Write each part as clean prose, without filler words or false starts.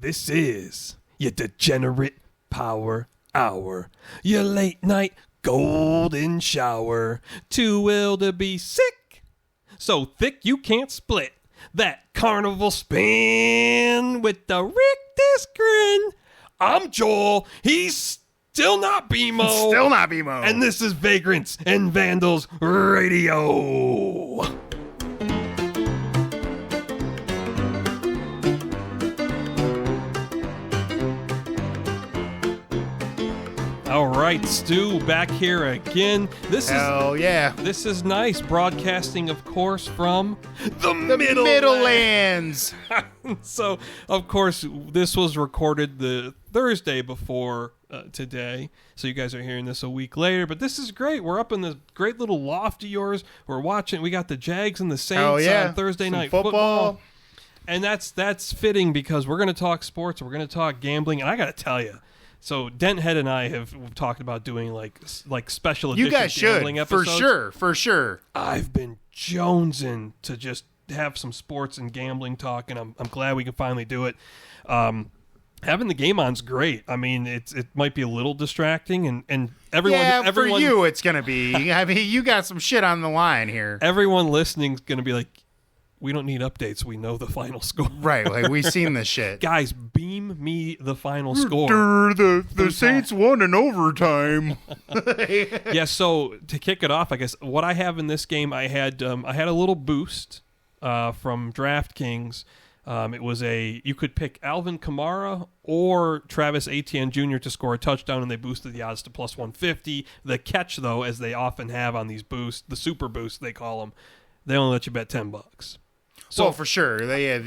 This is your degenerate power hour, your late night golden shower. Too ill to be sick, so thick you can't split. That carnival spin with the rictus grin. I'm Joel. He's still not BMO. Still not BMO. And this is Vagrants and Vandals Radio. All right, Stu, back here again. Hell yeah. This is nice. Broadcasting, of course, from the Middlelands. So, of course, this was recorded the Thursday before today. So you guys are hearing this a week later. But this is great. We're up in this great little loft of yours. We're watching. We got the Jags and the Saints on Thursday night football. And that's fitting because we're going to talk sports. We're going to talk gambling. And I got to tell you. So Denthead and I have talked about doing like special edition gambling episodes. For sure. I've been jonesing to just have some sports and gambling talk, and I'm glad we can finally do it. Having the game on's great. I mean, it might be a little distracting, and everyone for you it's gonna be. I mean, you got some shit on the line here. Everyone listening's gonna be like, we don't need updates. We know the final score. Right, like we've seen this shit. Guys, beam me the final score. The Saints won in overtime. Yeah, so to kick it off, I guess what I have in this game, I had a little boost from DraftKings. It was you could pick Alvin Kamara or Travis Etienne Jr. to score a touchdown, and they boosted the odds to plus 150. The catch, though, as they often have on these boosts, the super boosts they call them, they only let you bet $10. So for sure, they have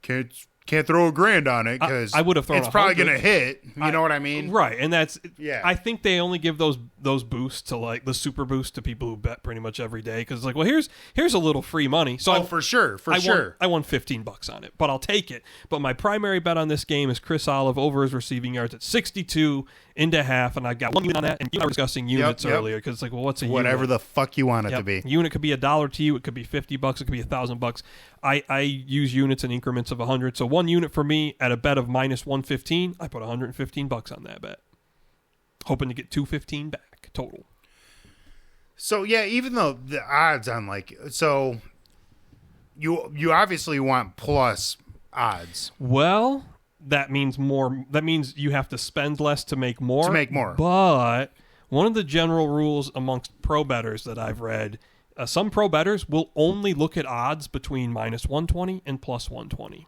can't throw $1,000 on it because I would have thrown. It's probably going to hit. You know what I mean? Right, and that's I think they only give those boosts to like the super boost to people who bet pretty much every day because it's like, well, here's a little free money. So for sure, I won $15 on it, but I'll take it. But my primary bet on this game is Chris Olive over his receiving yards at 62.5, and I got 1 unit on that. And you were discussing units earlier because it's like, well, what's a whatever unit? the fuck you want it to be. Unit could be $1 to you. It could be $50. It could be $1,000. I use units in increments of 100. So 1 unit for me at a bet of minus 115, I put $115 on that bet, hoping to get $215 back total. So yeah, even though the odds on so you obviously want plus odds. Well, that means more. That means you have to spend less to make more. But one of the general rules amongst pro bettors that I've read, some pro bettors will only look at odds between minus 120 and plus 120.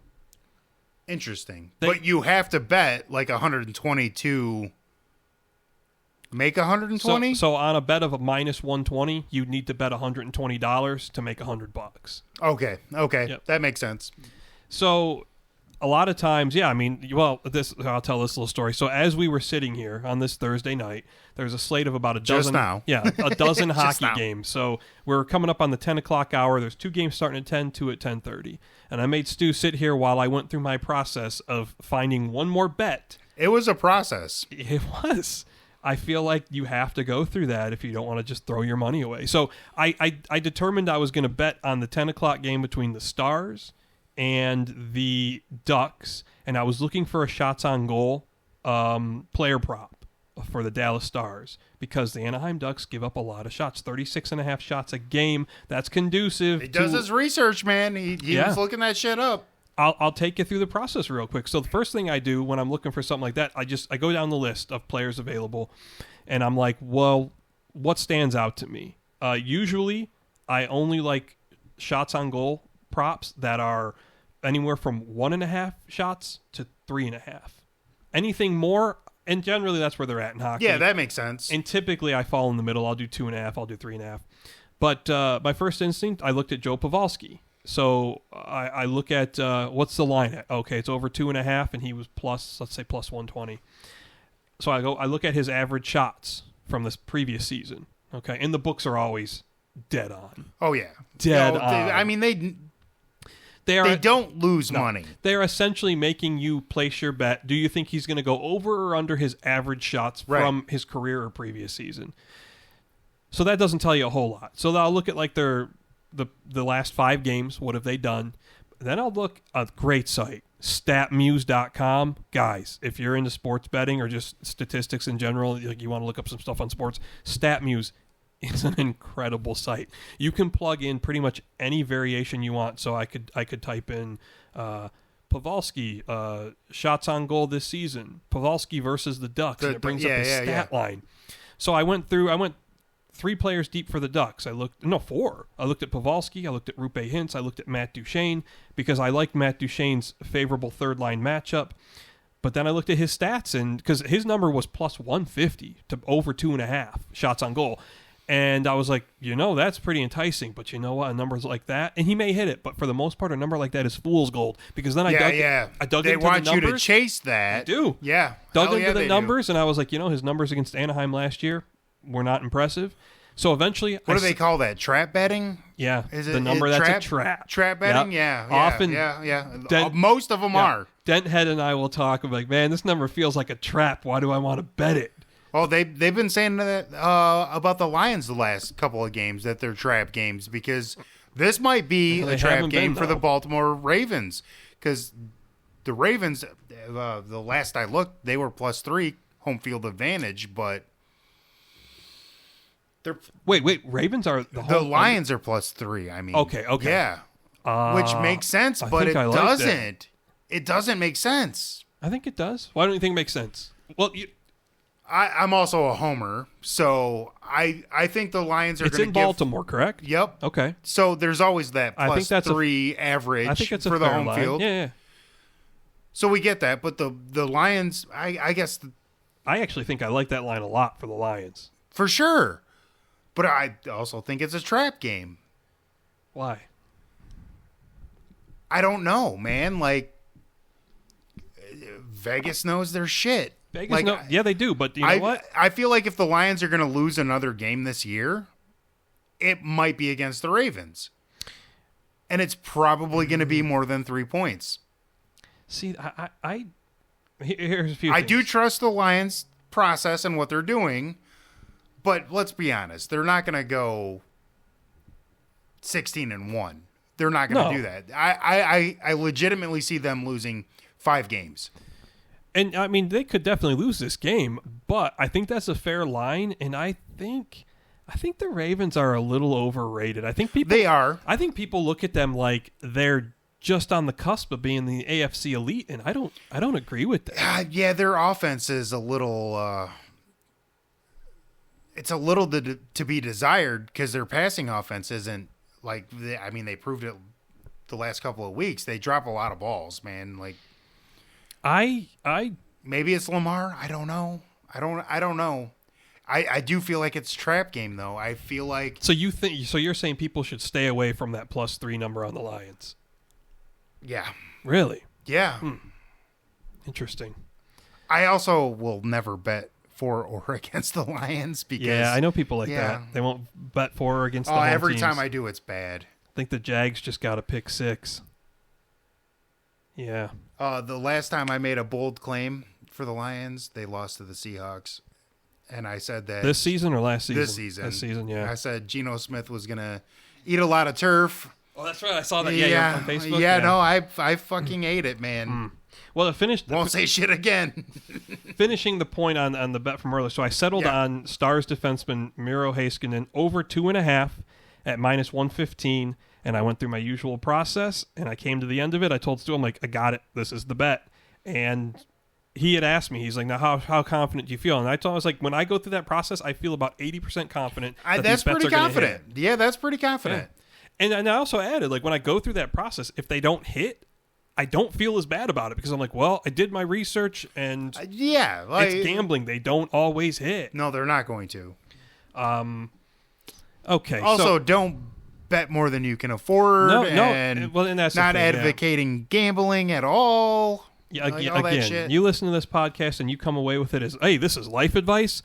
Interesting. But you have to bet like 120 to make 120? So on a bet of a minus 120, you'd need to bet $120 to make $100. Okay. Yep. That makes sense. So a lot of times, I'll tell this little story. So as we were sitting here on this Thursday night, there's a slate of about a dozen. Just now. Yeah, a dozen hockey games. So we're coming up on the 10 o'clock hour. There's 2 games starting at 10, 2 at 10:30. And I made Stu sit here while I went through my process of finding one more bet. It was a process. It was. I feel like you have to go through that if you don't want to just throw your money away. So I determined I was going to bet on the 10 o'clock game between the Stars and the Ducks, and I was looking for a shots on goal player prop for the Dallas Stars because the Anaheim Ducks give up a lot of shots, 36.5 shots a game. That's conducive. He does his research, man. He was looking that shit up. I'll take you through the process real quick. So the first thing I do when I'm looking for something like that, I go down the list of players available, and I'm like, well, what stands out to me? Usually, I only like shots on goal props that are anywhere from 1.5 shots to 3.5. Anything more, and generally that's where they're at in hockey. Yeah, that makes sense. And typically I fall in the middle. I'll do 2.5. I'll do 3.5. But my first instinct, I looked at Joe Pavelski. So I look at what's the line at? Okay, it's over 2.5, and he was let's say plus 120. So I look at his average shots from this previous season. Okay, and the books are always dead on. Oh yeah, dead on. I mean they don't lose money. They're essentially making you place your bet. Do you think he's going to go over or under his average shots from his career or previous season? So that doesn't tell you a whole lot. So I'll look at like the last 5 games. What have they done? Then I'll look at a great site, statmuse.com. Guys, if you're into sports betting or just statistics in general, like you want to look up some stuff on sports, StatMuse is an incredible site. You can plug in pretty much any variation you want. So I could type in Pavelski, shots on goal this season, Pavelski versus the Ducks, and it brings up the stat line. So I went 3 players deep for the Ducks. 4. I looked at Pavelski, I looked at Rupe Hintz, I looked at Matt Duchene because I liked Matt Duchene's favorable third line matchup. But then I looked at his stats, and because his number was plus 150 to over 2.5 shots on goal. And I was like, that's pretty enticing. But you know what? A number like that, and he may hit it, but for the most part, a number like that is fool's gold. Because then I dug into the numbers. They want you to chase that. I do. Yeah. Dug into the numbers, and I was like, his numbers against Anaheim last year were not impressive. So eventually, what do they call that? Trap betting? Yeah, the number that's a trap. Trap betting? Yep. Yeah. Often, most of them are. Denthead and I will talk like, man, this number feels like a trap. Why do I want to bet it? Well, they've been saying that about the Lions the last couple of games, that they're trap games, because this might be a trap game for the Baltimore Ravens. Because the Ravens, the last I looked, they were +3 home field advantage, but they're wait, Ravens are the Lions are +3. I mean, okay, yeah, which makes sense, but it doesn't. It doesn't make sense. I think it does. Why don't you think it makes sense? Well, I'm also a homer, so I think the Lions are going to give... It's in Baltimore, correct? Yep. Okay. So there's always that +3 average I think it's for the home field. Yeah. So we get that, but the Lions, I guess... I actually think I like that line a lot for the Lions. For sure. But I also think it's a trap game. Why? I don't know, man. Like, Vegas knows their shit. Yeah, they do, but you know what? I feel like if the Lions are going to lose another game this year, it might be against the Ravens. And it's probably going to be more than 3 points. See, here's a few I things. do trust the Lions' process and what they're doing, but let's be honest. They're not going to go 16-1. They're not going to do that. I legitimately see them losing 5 games. And, I mean, they could definitely lose this game, but I think that's a fair line, and I think the Ravens are a little overrated. They are. I think people look at them like they're just on the cusp of being the AFC elite, and I don't agree with that. Yeah, their offense is a little it's a little to be desired, because their passing offense isn't like, they proved it the last couple of weeks. They drop a lot of balls, man. Like, maybe it's Lamar. I don't know. I don't know. I do feel like it's a trap game, though. I feel like... So you're saying people should stay away from that +3 number on the Lions? Yeah. Really? Yeah. Interesting. I also will never bet for or against the Lions, because... Yeah, I know people like that. They won't bet for or against the home every teams. time I do, it's bad. I think the Jags just got a pick 6. Yeah. The last time I made a bold claim for the Lions, they lost to the Seahawks. And I said that... This season or last season? This season. This season, yeah. I said Geno Smith was going to eat a lot of turf. Oh, that's right. I saw that. Yeah, on Facebook. Yeah, no, I fucking ate it, man. Well, to finish... Won't say shit again. Finishing the point on the bet from earlier. So I settled on Stars defenseman Miro Heiskanen over 2.5 at -115. And I went through my usual process, and I came to the end of it. I told Stu, I'm like, I got it. This is the bet. And he had asked me, he's like, now how confident do you feel? And I told him, I was like, when I go through that process, I feel about 80% confident that that's these bets pretty are confident. Hit. Yeah, that's pretty confident. Yeah. And I also added, like, when I go through that process, if they don't hit, I don't feel as bad about it, because I'm like, well, I did my research, and it's gambling. They don't always hit. No, they're not going to. Okay. Also, don't bet more than you can afford. And that's not advocating gambling at all. Yeah, again, you listen to this podcast and you come away with it as, hey, this is life advice.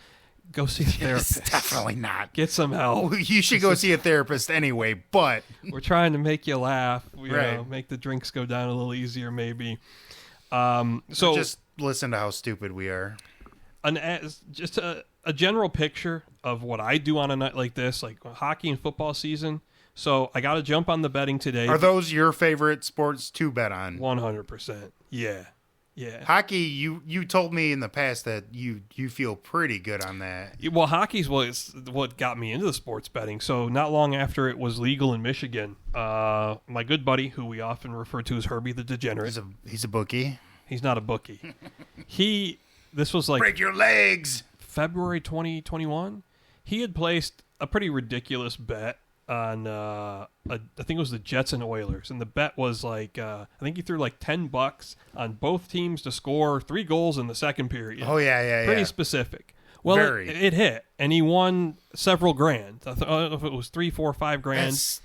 Go see a therapist. It's definitely not. Get some help. You should go see a therapist anyway, but... We're trying to make you laugh. You know, make the drinks go down a little easier, maybe. So just listen to how stupid we are. Just a general picture of what I do on a night like this, like hockey and football season. So I got to jump on the betting today. Are those your favorite sports to bet on? 100%. Yeah. Yeah. Hockey, you told me in the past that you feel pretty good on that. Well, hockey's what got me into the sports betting. So not long after it was legal in Michigan, my good buddy, who we often refer to as Herbie the Degenerate. He's a bookie. He's not a bookie. This was like break your legs. February 2021. He had placed a pretty ridiculous bet on I think it was the Jets and Oilers, and the bet was like I think he threw like $10 on both teams to score 3 goals in the second period. Oh yeah. Pretty specific. Well, it hit, and he won several grand. I don't know if it was 3, 4, 5 grand.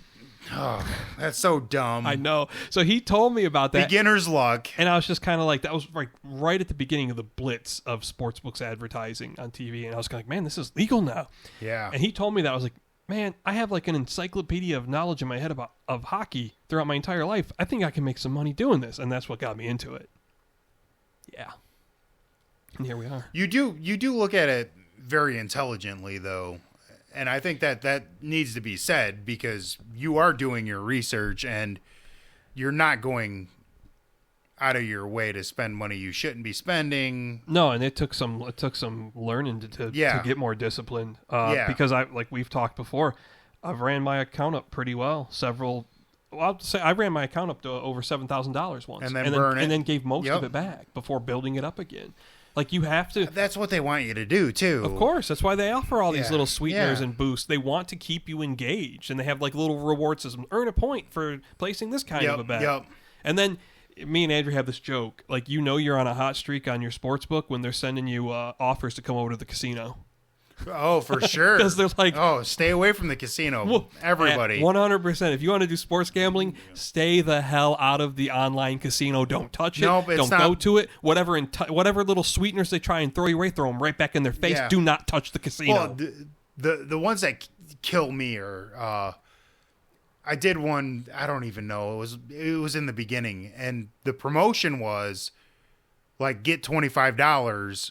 That's so dumb. I know. So he told me about that. Beginner's luck. And I was just kind of like, that was like right at the beginning of the blitz of sportsbooks advertising on TV, and I was kind of like, man, this is legal now. Yeah. And he told me that. I was like, man, I have like an encyclopedia of knowledge in my head of hockey throughout my entire life. I think I can make some money doing this, and that's what got me into it. Yeah. And here we are. You do look at it very intelligently, though, and I think that needs to be said because you are doing your research and you're not going out of your way to spend money you shouldn't be spending. No, and it took some learning to get more disciplined. Because like we've talked before, I've ran my account up pretty well. I'll say I ran my account up to over $7,000 once, and then gave most of it back before building it up again. Like you have to. That's what they want you to do too. Of course, that's why they offer all these little sweeteners and boosts. They want to keep you engaged, and they have like little reward system. Earn a point for placing this kind of a bet. Yep. And then me and Andrew have this joke. Like you're on a hot streak on your sports book when they're sending you offers to come over to the casino. Oh, for sure. Because they're like, stay away from the casino, everybody. 100%. If you want to do sports gambling, stay the hell out of the online casino. Don't touch it. Don't go to it. Whatever little sweeteners they try and throw you away, throw them right back in their face. Yeah. Do not touch the casino. Well, the ones that kill me are. I did one. I don't even know. It was in the beginning, and the promotion was like get $25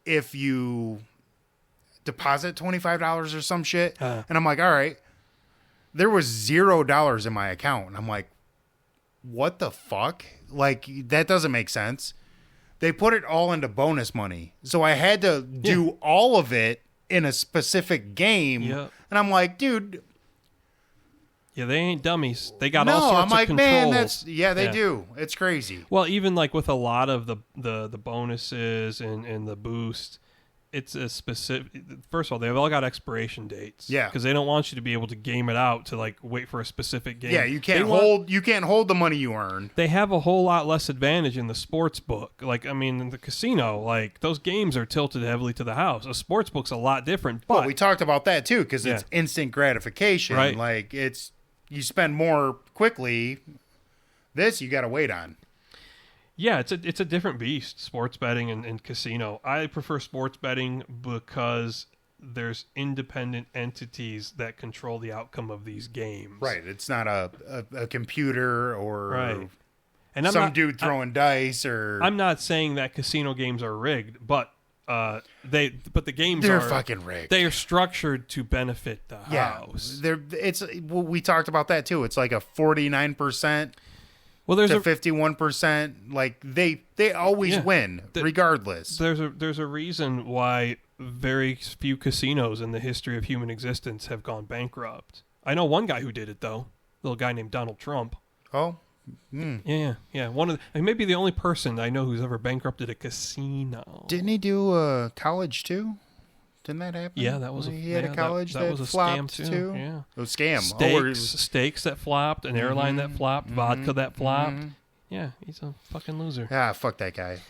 if you deposit $25 or some shit. And I'm like, all right. There was $0 in my account. And I'm like, what the fuck? Like, that doesn't make sense. They put it all into bonus money. So I had to do all of it in a specific game. Yep. And I'm like, dude. Yeah, they ain't dummies. They got all sorts of controls. Man, they do. It's crazy. Well, even like with a lot of the bonuses and the boost, it's a specific. First of all, they've all got expiration dates. Yeah, because they don't want you to be able to game it out to like wait for a specific game. Yeah, you can't hold the money you earn. They have a whole lot less advantage in the sports book. Like, I mean, in the casino, like those games are tilted heavily to the house. A sports book's a lot different. But well, we talked about that too because it's instant gratification. Right. Like you spend more quickly. This you got to wait on. Yeah, it's a different beast, sports betting and casino. I prefer sports betting because there's independent entities that control the outcome of these games. Right. It's not a computer or and dude throwing dice or. I'm not saying that casino games are rigged, but the games they're fucking rigged. They are structured to benefit the house. We talked about that too. It's like a 49%. Well, there's to 51%. Like they always win, regardless. There's a reason why very few casinos in the history of human existence have gone bankrupt. I know one guy who did it though. A little guy named Donald Trump. Oh. Yeah. Maybe the only person I know who's ever bankrupted a casino. Didn't he do college too? Didn't that happen? Yeah, that was he had a college that was a scam too. Yeah, it was a scam. Steaks that flopped, an airline that flopped, vodka that flopped. Yeah, he's a fucking loser. Ah, fuck that guy.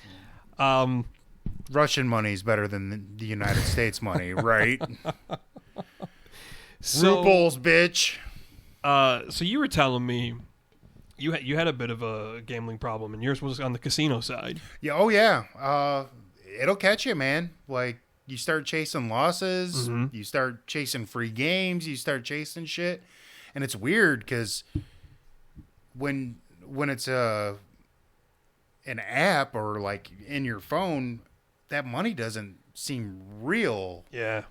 Russian money is better than the United States money, right? Rubles, bitch. So you were telling me you had a bit of a gambling problem, and yours was on the casino side. Yeah. Oh yeah. It'll catch you, man. Like. You start chasing losses, you start chasing free games, you start chasing shit. And it's weird because when it's an app or like in your phone, that money doesn't seem real. Yeah.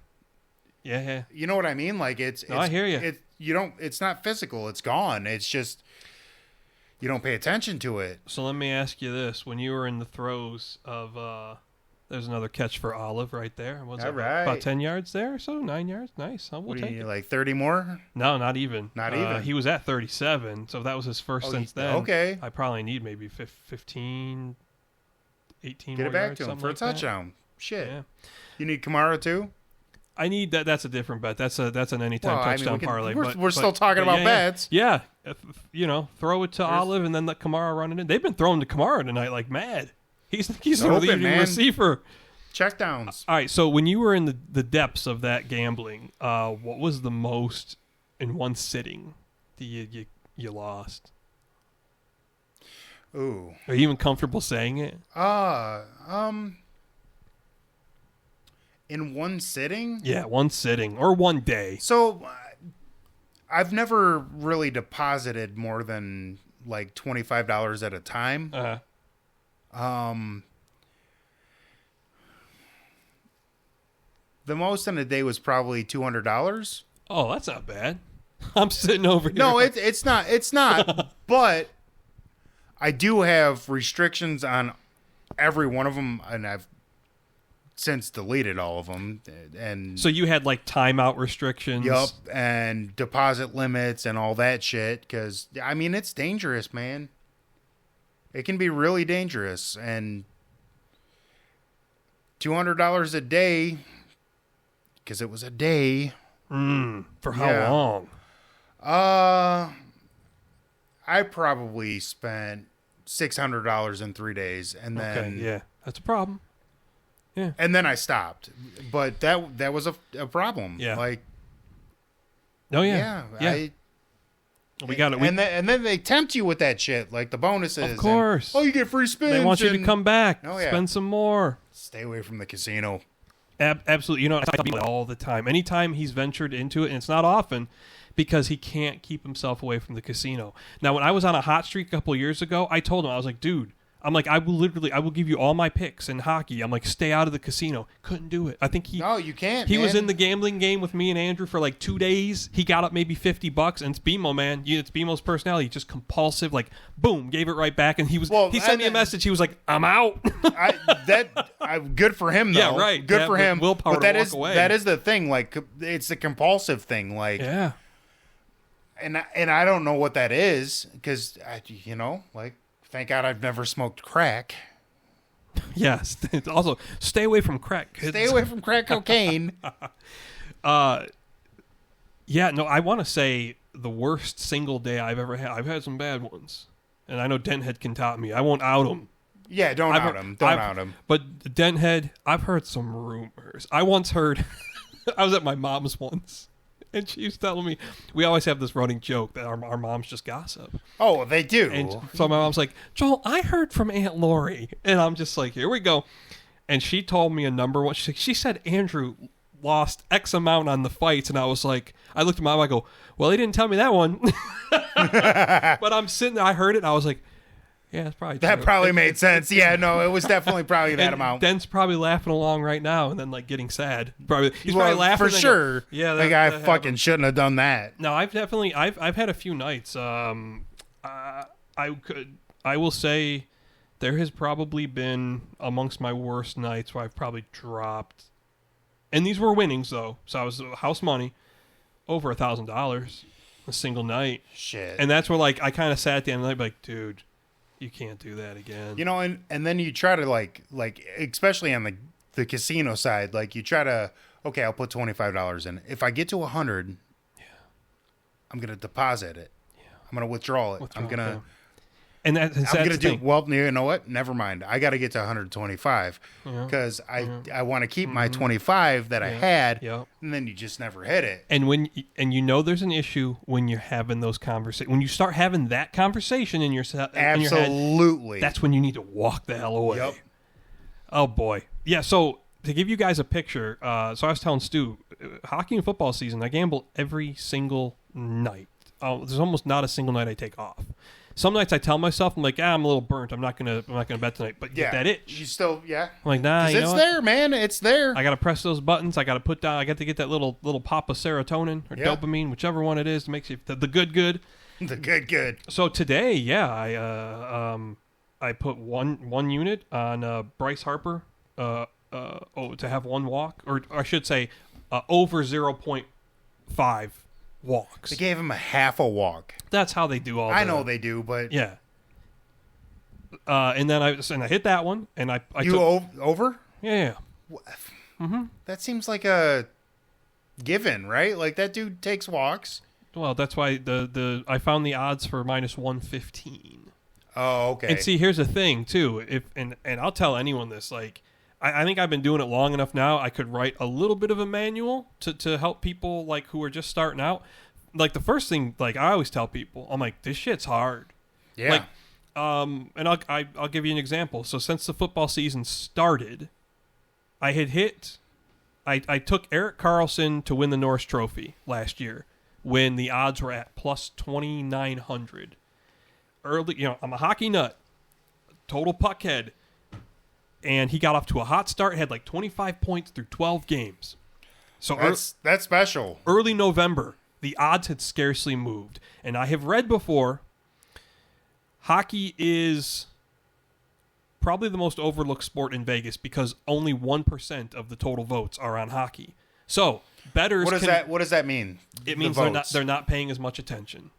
You know what I mean? Like it's I hear you. It's not physical. It's gone. It's just you don't pay attention to it. So let me ask you this: when you were in the throes of, there's another catch for Olive right there. What's that? Right. About 10 yards there or so? 9 yards? Nice. We'll take it. Like 30 more? No, not even. Not even. He was at 37, so if that was his first since then. Okay. I probably need maybe 15, 18 Get more it back yards, to him for like a touchdown. That. Shit. Yeah. You need Kamara too? I need that. That's a different bet. That's an anytime touchdown parlay. We're still talking about bets. Yeah. Throw it to Olive and then let Kamara run it in. They've been throwing to Kamara tonight like mad. He's the leading receiver. Checkdowns. All right. So when you were in the depths of that gambling, what was the most in one sitting that you lost? Ooh. Are you even comfortable saying it? In one sitting? Yeah, one sitting or one day. So I've never really deposited more than like $25 at a time. The most in a day was probably $200. Oh, that's not bad. I'm sitting over here. No, it's not. It's not. But I do have restrictions on every one of them, and I've since deleted all of them. And so you had like timeout restrictions. Yup, and deposit limits and all that shit. Because I mean, it's dangerous, man. It can be really dangerous, and $200 a day. Because it was a day. For how long? I probably spent $600 in 3 days, and then yeah, that's a problem. Yeah, and then I stopped. But that was a problem. Yeah. Like, oh yeah, we got it. And then they tempt you with that shit, like the bonuses. Of course. You get free spins. They want you to come back. Oh, yeah. Spend some more. Stay away from the casino. Absolutely. You know, I tell people all the time. Anytime he's ventured into it, and it's not often, because he can't keep himself away from the casino. Now, when I was on a hot streak a couple of years ago, I told him, I was like, dude, I will give you all my picks in hockey. I'm like, stay out of the casino. Couldn't do it. I think No, you can't. He was in the gambling game with me and Andrew for like 2 days. He got up maybe $50, and it's BMO, man. It's BMO's personality. Just compulsive, like boom, gave it right back. And he sent me a message. He was like, I'm out. Good for him though. Yeah, right. Good for him. Willpower but to walk away. That is the thing. Like, it's a compulsive thing. Like, yeah. And I don't know what that is, because like, thank God I've never smoked crack. Yes. Also, stay away from crack, kids. Stay away from crack cocaine. Yeah, no, I want to say the worst single day I've ever had. I've had some bad ones, and I know Denthead can top me. I won't out him. Yeah, don't out him. Don't out him. But Denthead, I've heard some rumors. I once heard, I was at my mom's once, and she was telling me, we always have this running joke that our moms just gossip. Oh, they do. And so my mom's like, Joel, I heard from Aunt Lori. And I'm just like, here we go. And she told me a number one. She said Andrew lost X amount on the fights. And I was like, I looked at my mom, I go, well, he didn't tell me that one. But I'm sitting there, I heard it, and I was like, yeah, it's probably that true. probably made sense. Yeah, no, it was definitely probably that amount. Den's probably laughing along right now and then like getting sad. He's probably laughing for sure. Go, yeah, that guy fucking shouldn't have done that. No, I've had a few nights. I will say there has probably been amongst my worst nights where I've probably dropped, and these were winnings though, so I was house money over $1,000 a single night. Shit. And that's where like I kind of sat at the end of the night like, dude, you can't do that again. And then you try to like especially on the casino side, like you try to, okay, I'll put $25 in. If I get to 100, I'm gonna deposit it. Yeah. I'm gonna withdraw it. I'm gonna do. Well, you know what? Never mind. I got to get to 125 because I want to keep my 25 that I had, and then you just never hit it. And there's an issue when you're having those conversations. When you start having that conversation in your head, that's when you need to walk the hell away. Yep. Oh boy, yeah. So to give you guys a picture, so I was telling Stu, hockey and football season, I gamble every single night. There's almost not a single night I take off. Some nights I tell myself, I'm like, I'm a little burnt. I'm not gonna bet tonight. But get that itch. You still, I'm like, nah, you know it's there, man. It's there. I gotta press those buttons. I gotta put down. I got to get that little pop of serotonin or dopamine, whichever one it is, that makes you the good. The good. So today, I put one unit on Bryce Harper to have one walk, or I should say over 0.5 walks. They gave him a half a walk. That's how they do all. I know they do, but yeah. And then I hit that one, and I took, over. Yeah. Mm-hmm. That seems like a given, right? Like that dude takes walks. Well, that's why I found the odds for -115. Oh, okay. And see, here's the thing too. And I'll tell anyone this. Like, I think I've been doing it long enough now. I could write a little bit of a manual to help people like who are just starting out. Like the first thing, like I always tell people, I'm like, this shit's hard. Yeah. Like, and I'll give you an example. So since the football season started, I took Eric Carlson to win the Norris Trophy last year when the odds were at plus 2,900. Early, I'm a hockey nut, total puckhead, and he got off to a hot start. Had like 25 points through 12 games. So that's special. Early November, the odds had scarcely moved, and I have read before. Hockey is probably the most overlooked sport in Vegas because only 1% of the total votes are on hockey. So bettors. What does that mean? It means they're not paying as much attention.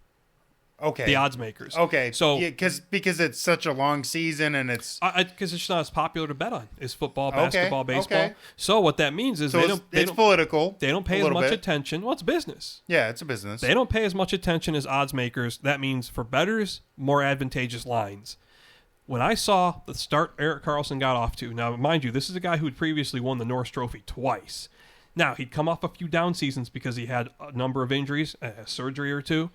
Okay. The odds makers. Okay. So because it's such a long season and it's because it's not as popular to bet on is football, basketball, baseball. Okay. So what that means is it's political. They don't pay as much attention. Well, it's business. Yeah, it's a business. They don't pay as much attention as odds makers. That means for bettors, more advantageous lines. When I saw the start Eric Carlson got off to, now mind you, this is a guy who had previously won the Norris Trophy twice. Now, he'd come off a few down seasons because he had a number of injuries, a surgery or two.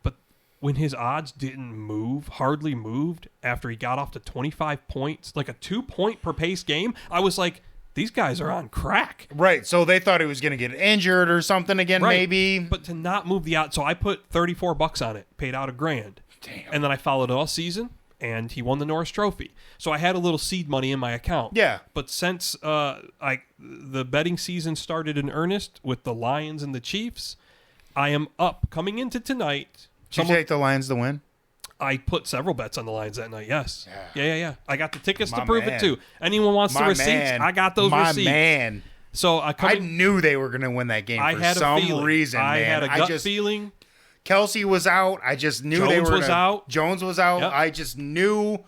But when his odds hardly moved after he got off to 25 points, like a 2-point per pace game, I was like, these guys are on crack. Right, so they thought he was going to get injured or something again, right. Maybe. But to not move the odds, so I put $34 on it, paid out $1,000. Damn. And then I followed all season. And he won the Norris Trophy. So I had a little seed money in my account. Yeah. But since the betting season started in earnest with the Lions and the Chiefs, I am up coming into tonight. Did you take the Lions to win? I put several bets on the Lions that night, yes. Yeah. I got the tickets My to prove man. it, too. Anyone wants the receipts? Man. I got those receipts. My man. So I knew they were going to win that game for some reason, I man. had a gut feeling. Kelsey was out. I just knew Jones they were out. Jones was out. Yep. I just knew.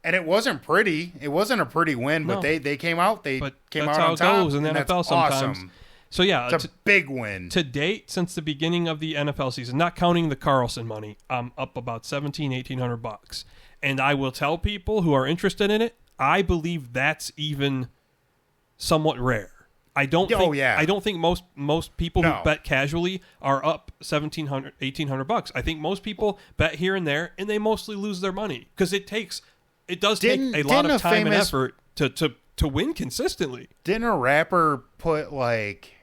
And it wasn't pretty. It wasn't a pretty win, but they came out. They came out on top. That's how it goes in the NFL sometimes. Awesome. So, yeah. It's a big win. To date, since the beginning of the NFL season, not counting the Carlson money, I'm up about $1,800. And I will tell people who are interested in it, I believe that's even somewhat rare. I don't think most people who bet casually are up $1,700, $1,800. I think most people bet here and there, and they mostly lose their money because it does take a lot of time and effort to win consistently. Didn't a rapper put like,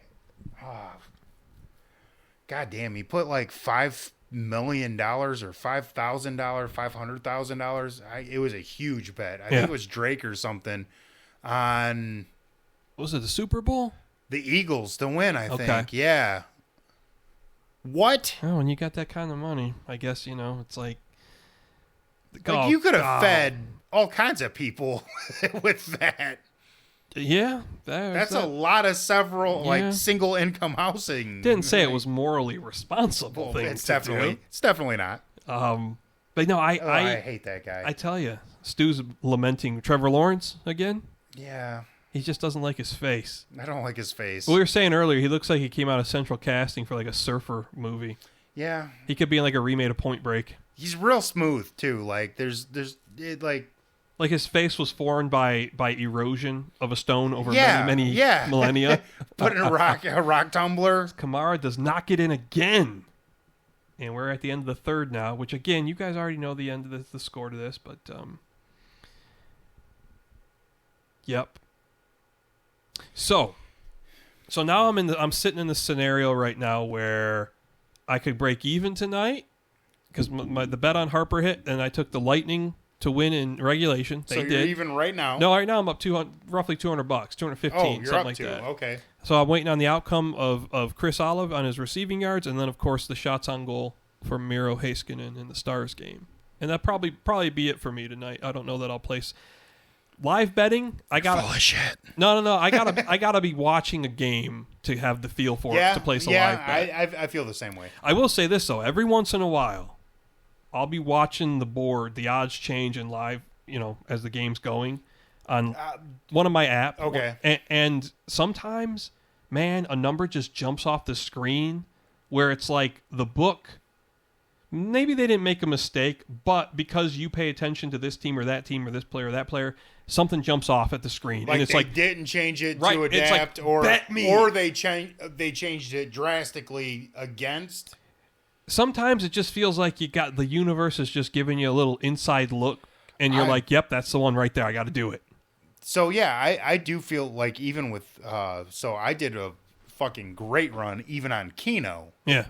God damn, he put like $5 million or $5,000, $500,000. It was a huge bet. I think it was Drake or something on. Was it the Super Bowl? The Eagles to win, I think. Yeah. What? Oh, when you got that kind of money, I guess, it's like you could have fed all kinds of people with that. Yeah. That's a lot of single income housing. Didn't say it was morally responsible thing. It's definitely not. But no, I hate that guy. I tell you, Stu's lamenting Trevor Lawrence again. Yeah. He just doesn't like his face. I don't like his face. Well, we were saying earlier, he looks like he came out of Central Casting for like a surfer movie. Yeah. He could be in like a remake of Point Break. He's real smooth too. Like like his face was formed by erosion of a stone over many millennia. Put in a rock tumbler. Kamara does not get in again. And we're at the end of the third now, which again, you guys already know the end of the score to this, but yep. So now I'm sitting in this scenario right now where I could break even tonight because the bet on Harper hit, and I took the Lightning to win in regulation. They so did. You're even right now. No, right now I'm up roughly $200, $215, you're something up like to. that. Okay. So I'm waiting on the outcome of Chris Olive on his receiving yards, and then of course the shots on goal from Miro Heiskanen in the Stars game. And that probably be it for me tonight. I don't know that I'll place live betting. I got full of shit. No. I gotta be watching a game to have the feel for it to place a live bet. Yeah, I feel the same way. I will say this though: every once in a while, I'll be watching the board, the odds change in live, as the game's going on one of my apps. Okay. And sometimes, man, a number just jumps off the screen where it's like the book. Maybe they didn't make a mistake, but because you pay attention to this team or this player or that player, something jumps off at the screen. Like and it's they didn't change it to adapt, bet me. or they changed it drastically against. Sometimes it just feels like the universe is just giving you a little inside look, and you're like, yep, that's the one right there. I got to do it. So, yeah, I do feel like even with so I did a fucking great run even on Keno. Yeah.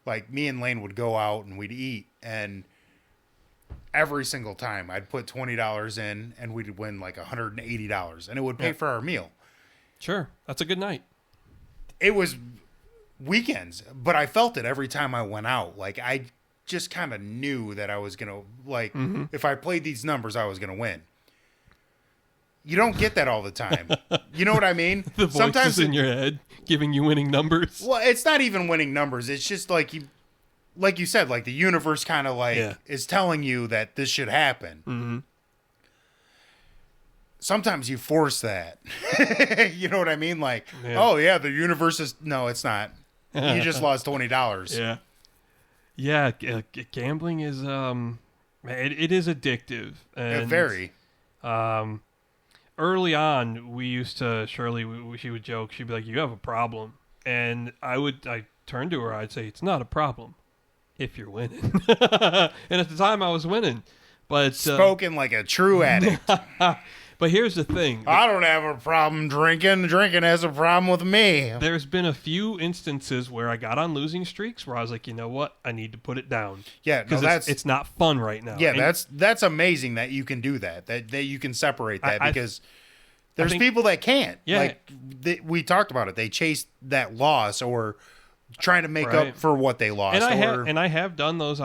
Like, me and Lane would go out and we'd eat, and every single time I'd put $20 in, and we'd win like $180, and it would pay for our meal. Sure. That's a good night. It was weekends, but I felt it every time I went out. Like, I just kind of knew that I was going to, if I played these numbers, I was going to win. You don't get that all the time. You know what I mean? The voices sometimes in your head giving you winning numbers. Well, it's not even winning numbers. It's just like you said, like the universe kind of is telling you that this should happen. Mm-hmm. Sometimes you force that. You know what I mean? Like, oh yeah, the universe is no, it's not. You just lost $20. Yeah. Gambling is it is addictive. And very. Early on, we used to, Shirley, she would joke, she'd be like, you have a problem. And I turned to her, I'd say, it's not a problem if you're winning. And at the time, I was winning. But spoken like a true addict. But here's the thing. I don't have a problem drinking. Drinking has a problem with me. There's been a few instances where I got on losing streaks where I was like, you know what? I need to put it down. Yeah, because it's not fun right now. Yeah, and that's amazing that you can do that. That you can separate that because there's people that can't. Yeah, we talked about it. They chase that loss or trying to make up for what they lost. And I have done those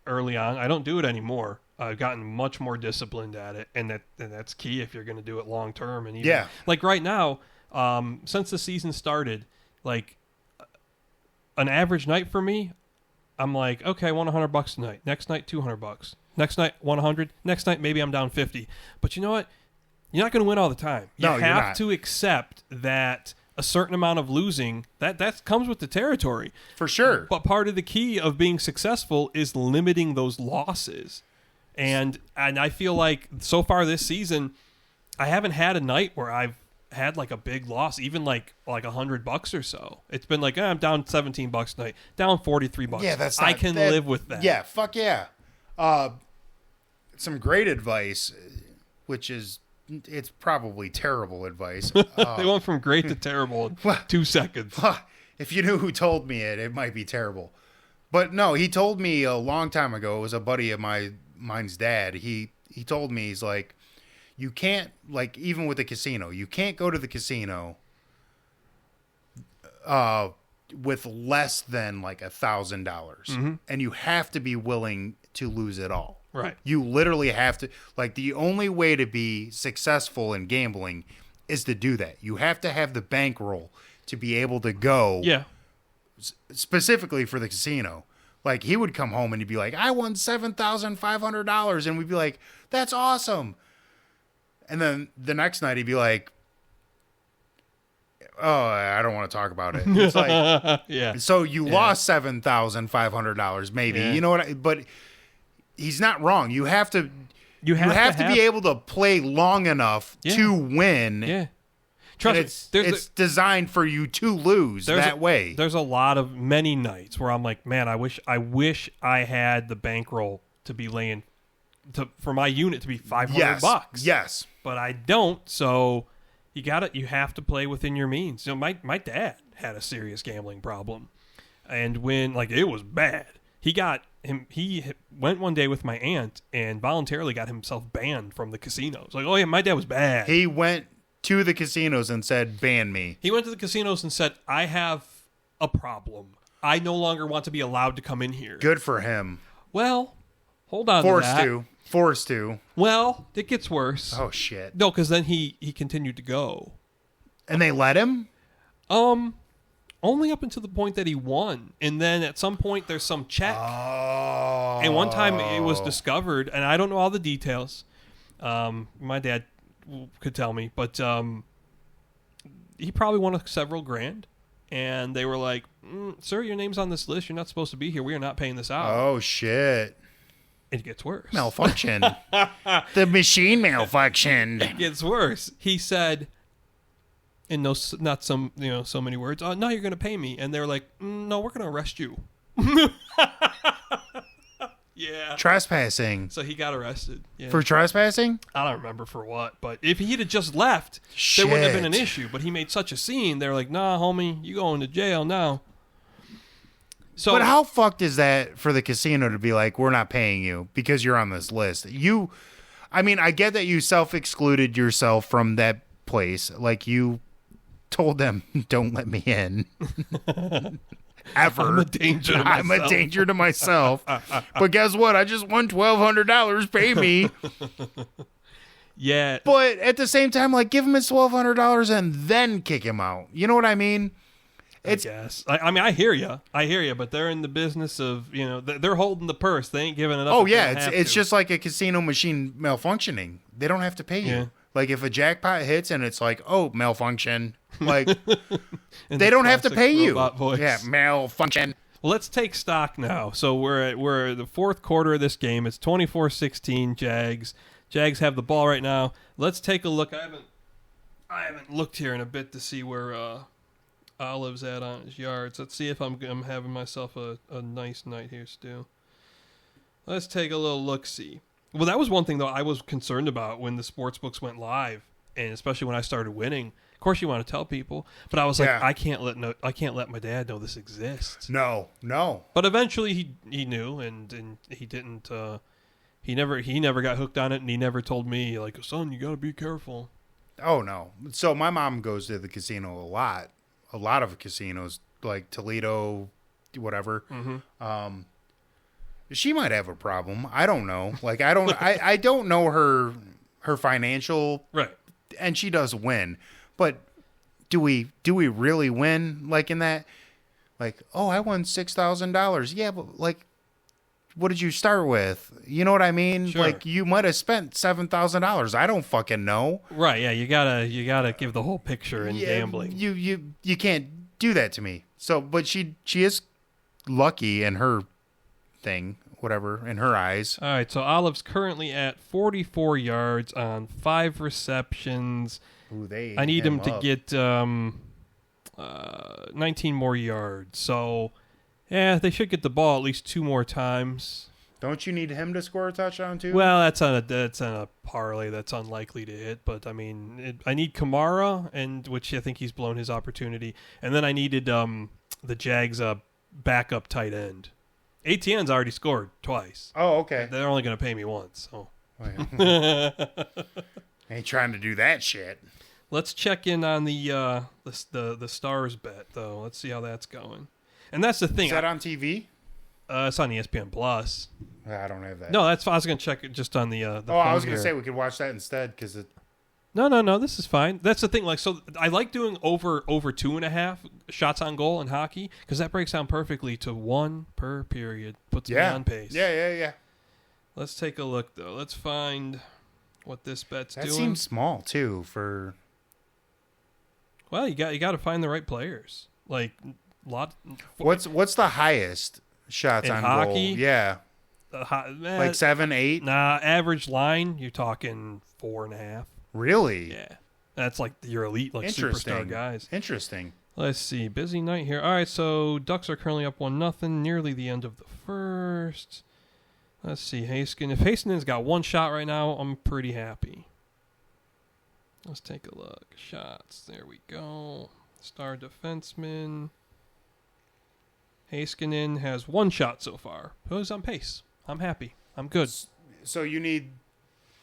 early on. I don't do it anymore. I've gotten much more disciplined at it, and that's key if you're going to do it long term. And even, like right now, since the season started, like an average night for me, I'm like, okay, I won $100 tonight. Next night, $200. Next night, 100. Next night, maybe I'm down 50. But you know what? You're not going to win all the time. You have to accept that a certain amount of losing that comes with the territory for sure. But part of the key of being successful is limiting those losses. And I feel like so far this season, I haven't had a night where I've had like a big loss, even like $100 or so. It's been like I'm down $17 tonight, down $43. Yeah, I can live with that. Yeah, fuck yeah. Some great advice, which is it's probably terrible advice. They went from great to terrible in 2 seconds. If you knew who told me it might be terrible. But no, he told me a long time ago. It was a buddy of mine's dad. He told me, he's like, you can't, like, even with the casino, you can't go to the casino with less than like $1,000, and you have to be willing to lose it all. Right. You literally have to, like, the only way to be successful in gambling is to do that. You have to have the bankroll to be able to go. Yeah. Specifically for the casino. Like, he would come home and he'd be like, I won $7,500. And we'd be like, that's awesome. And then the next night he'd be like, oh, I don't want to talk about it. It's like, yeah. So you lost $7,500 maybe. Yeah. You know what? But he's not wrong. You have to be able to play long enough to win. Yeah. Trust me, it's designed for you to lose that way. There's a lot of many nights where I'm like, man, I wish I had the bankroll to be laying for my unit to be $500. Yes. But I don't, so you have to play within your means. You know, my dad had a serious gambling problem. And when, like, it was bad. He got he went one day with my aunt and voluntarily got himself banned from the casinos. Like, oh yeah, my dad was bad. He went to the casinos and said, ban me. He went to the casinos and said, I have a problem. I no longer want to be allowed to come in here. Good for him. Well, hold on to that. Forced to. Well, it gets worse. Oh, shit. No, because then he continued to go. And they let him? Only up until the point that he won. And then at some point, there's some check. Oh. And one time it was discovered, and I don't know all the details. My dad could tell me, but he probably won several grand. And they were like, sir, your name's on this list. You're not supposed to be here. We are not paying this out. Oh, shit. It gets worse. Malfunction. The machine malfunctioned. It gets worse. He said, in no, not some, so many words, no, you're going to pay me. And they're like, no, we're going to arrest you. Yeah. Trespassing. So he got arrested. Yeah. For trespassing? I don't remember for what, but if he'd have just left, there wouldn't have been an issue. But he made such a scene, they're like, nah, homie, you going to jail now. So, but how fucked is that for the casino to be like, we're not paying you because you're on this list? I get that you self-excluded yourself from that place. Like, you told them, don't let me in. Ever. I'm a danger to myself. I'm a danger to myself. But guess what? I just won $1,200. Pay me. Yeah. But at the same time, like, give him his $1,200 and then kick him out. You know what I mean? I guess. I hear you, but they're in the business of, they're holding the purse. They ain't giving it up. Oh, yeah. It's just like a casino machine malfunctioning. They don't have to pay you. Yeah. Like, if a jackpot hits and it's like, oh, malfunction. Like, they don't have to pay you. Voice. Yeah, malfunction. Well, let's take stock now. So we're at the fourth quarter of this game. It's 24-16 Jags. Jags have the ball right now. Let's take a look. I haven't looked here in a bit to see where Olive's at on his yards. Let's see if I'm having myself a nice night here, Stu. Let's take a little look-see. Well, that was one thing, though, I was concerned about when the sportsbooks went live, and especially when I started winning. Of course, you want to tell people, but I was like, I can't let my dad know this exists. No. But eventually, he knew, and he didn't. He never got hooked on it, and he never told me, like, son, you got to be careful. Oh no. So my mom goes to the casino a lot of casinos, like Toledo, whatever. Mm-hmm. She might have a problem. I don't know. Like, I don't know her financial, right? And she does win, but do we really win? Like, in that, like, oh, I won $6,000. Yeah, but like, what did you start with? You know what I mean? Sure. Like, you might have spent $7,000. I don't fucking know. Right? Yeah, you gotta give the whole picture in gambling. You can't do that to me. So, but she is lucky in her thing, whatever, in her eyes. All right, so Olive's currently at 44 yards on 5 receptions. Ooh, I need him to get 19 more yards. So, yeah, they should get the ball at least 2 more times. Don't you need him to score a touchdown too? Well, that's on a parlay that's unlikely to hit. But I mean, I need Kamara, which I think he's blown his opportunity, and then I needed the Jags backup tight end. ATN's already scored twice. Oh, okay. They're only going to pay me once. So. Ain't trying to do that shit. Let's check in on the Stars bet though. Let's see how that's going. And that's the thing. Is that on TV? It's on ESPN Plus. I don't have that. No, that's fine. I was going to check it just on the phone. I was going to say we could watch that instead because it. No. This is fine. That's the thing. Like, so I like doing over 2.5 shots on goal in hockey because that breaks down perfectly to 1 per period. Puts me on pace. Yeah. Let's take a look though. Let's find what this bet's doing. That seems small too for. Well, you got to find the right players. Like What's the highest shots on hockey? Goal? Yeah. Like 7, 8? Nah, average line, you're talking 4.5. Really? Yeah. That's like your elite, like superstar guys. Interesting. Let's see. Busy night here. All right, so Ducks are currently up 1-0, nearly the end of the first. Let's see. Haskin. If Haskin's got 1 shot right now, I'm pretty happy. Let's take a look. Shots. There we go. Star defenseman. Heiskanen has 1 shot so far. He's on pace. I'm happy. I'm good. So you need...